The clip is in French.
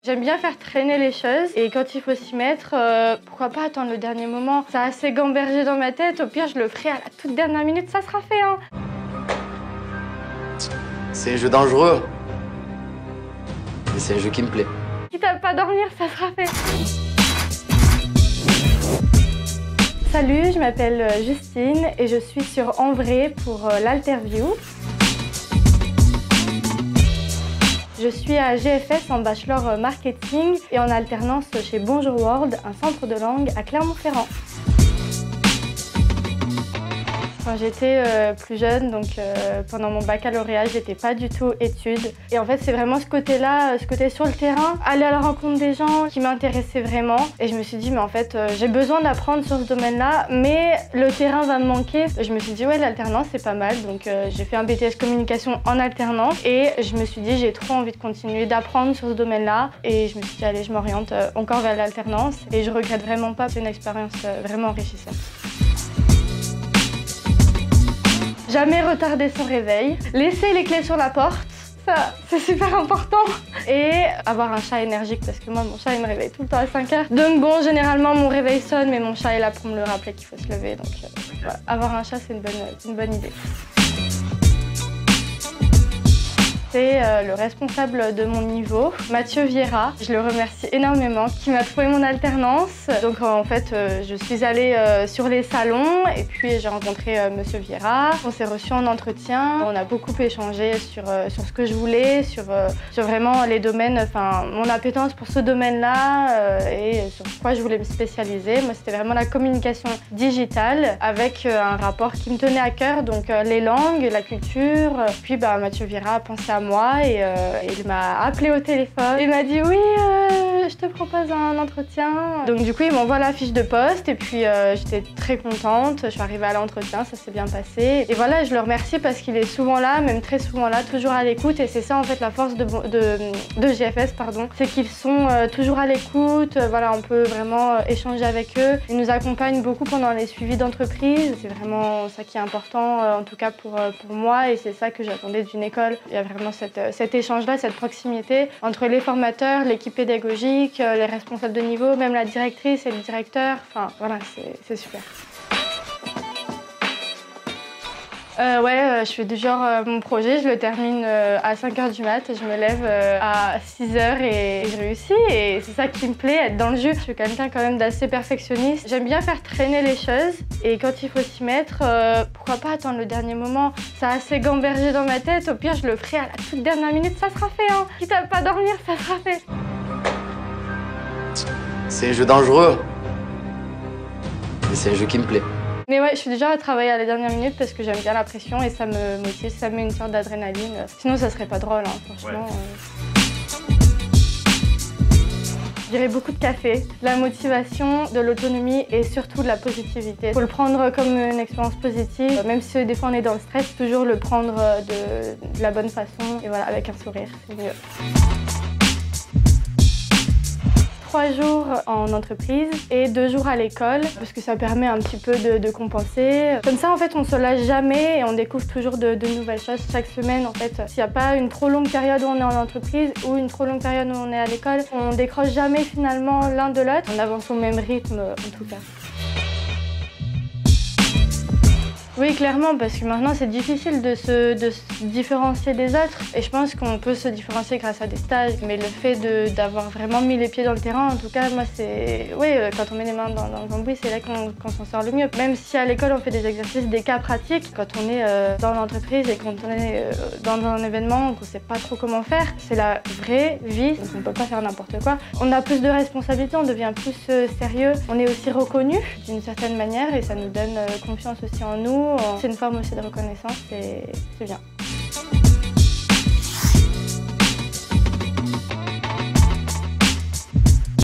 J'aime bien faire traîner les choses et quand il faut s'y mettre, pourquoi pas attendre le dernier moment. Ça a assez gambergé dans ma tête, au pire je le ferai à la toute dernière minute, ça sera fait hein. C'est un jeu dangereux. Mais c'est un jeu qui me plaît. Quitte à pas dormir, ça sera fait. Salut, je m'appelle Justine et je suis sur En Vrai pour l'Alterview. Je suis à GFS en bachelor marketing et en alternance chez Bonjour World, un centre de langue à Clermont-Ferrand. Quand j'étais plus jeune, donc pendant mon baccalauréat, j'étais pas du tout études. Et en fait, c'est vraiment ce côté-là, ce côté sur le terrain, aller à la rencontre des gens qui m'intéressait vraiment. Et je me suis dit, mais en fait, j'ai besoin d'apprendre sur ce domaine-là, mais le terrain va me manquer. Je me suis dit, ouais, l'alternance, c'est pas mal. Donc j'ai fait un BTS communication en alternance et je me suis dit, j'ai trop envie de continuer d'apprendre sur ce domaine-là. Et je me suis dit, allez, je m'oriente encore vers l'alternance. Et je regrette vraiment pas, c'est une expérience vraiment enrichissante. Jamais retarder son réveil, laisser les clés sur la porte, ça c'est super important. Et avoir un chat énergique parce que moi mon chat il me réveille tout le temps à 5 h. Donc bon, généralement mon réveil sonne mais mon chat est là pour me le rappeler qu'il faut se lever. Donc voilà. Avoir un chat c'est une bonne idée. C'est le responsable de mon niveau, Mathieu Vieira. Je le remercie énormément, qui m'a trouvé mon alternance. Donc en fait, je suis allée sur les salons et puis j'ai rencontré Monsieur Vieira. On s'est reçus en entretien. On a beaucoup échangé sur ce que je voulais, sur vraiment les domaines, enfin mon appétence pour ce domaine-là et sur quoi je voulais me spécialiser. Moi, c'était vraiment la communication digitale avec un rapport qui me tenait à cœur, donc les langues, la culture. Puis Mathieu Vieira a pensé à moi et il m'a appelé au téléphone. Il m'a dit oui, je te propose un entretien. Donc du coup, il m'envoie la fiche de poste et puis j'étais très contente. Je suis arrivée à l'entretien, ça s'est bien passé. Et voilà, je le remercie parce qu'il est souvent là, même très souvent là, toujours à l'écoute. Et c'est ça en fait la force de GFS, pardon. C'est qu'ils sont toujours à l'écoute. Voilà, on peut vraiment échanger avec eux. Ils nous accompagnent beaucoup pendant les suivis d'entreprise. C'est vraiment ça qui est important, en tout cas pour moi. Et c'est ça que j'attendais d'une école. Il y a vraiment cet échange-là, cette proximité entre les formateurs, l'équipe pédagogique, les responsables de niveau, même la directrice et le directeur. Enfin, voilà, c'est super. Je fais du genre mon projet, je le termine à 5 h du mat et je me lève à 6 h et je réussis et c'est ça qui me plaît, être dans le jus. Je suis quelqu'un quand même d'assez perfectionniste. J'aime bien faire traîner les choses et quand il faut s'y mettre, pourquoi pas attendre le dernier moment. Ça a assez gambergé dans ma tête, au pire je le ferai à la toute dernière minute, ça sera fait hein. Quitte à pas dormir, ça sera fait. C'est un jeu dangereux. Mais c'est un jeu qui me plaît. Mais ouais, je suis déjà à travailler à la dernière minute parce que j'aime bien la pression et ça me motive, ça me met une sorte d'adrénaline. Sinon, ça serait pas drôle, hein, franchement. Ouais. Je dirais beaucoup de café, de la motivation, de l'autonomie et surtout de la positivité. Il faut le prendre comme une expérience positive, même si des fois on est dans le stress, toujours le prendre de la bonne façon et voilà, avec un sourire, c'est mieux. 3 jours en entreprise et 2 jours à l'école parce que ça permet un petit peu de compenser. Comme ça en fait on se lâche jamais et on découvre toujours de nouvelles choses chaque semaine en fait. S'il n'y a pas une trop longue période où on est en entreprise ou une trop longue période où on est à l'école, on décroche jamais finalement l'un de l'autre. On avance au même rythme en tout cas. Oui, clairement, parce que maintenant c'est difficile de se différencier des autres et je pense qu'on peut se différencier grâce à des stages, mais le fait d'avoir vraiment mis les pieds dans le terrain, en tout cas, moi c'est... Oui, quand on met les mains dans le cambouis, c'est là qu'on s'en sort le mieux. Même si à l'école on fait des exercices, des cas pratiques, quand on est dans l'entreprise et quand on est dans un événement qu'on ne sait pas trop comment faire, c'est la vraie vie, donc on ne peut pas faire n'importe quoi. On a plus de responsabilités, on devient plus sérieux, on est aussi reconnu d'une certaine manière et ça nous donne confiance aussi en nous. C'est une forme aussi de reconnaissance et c'est bien.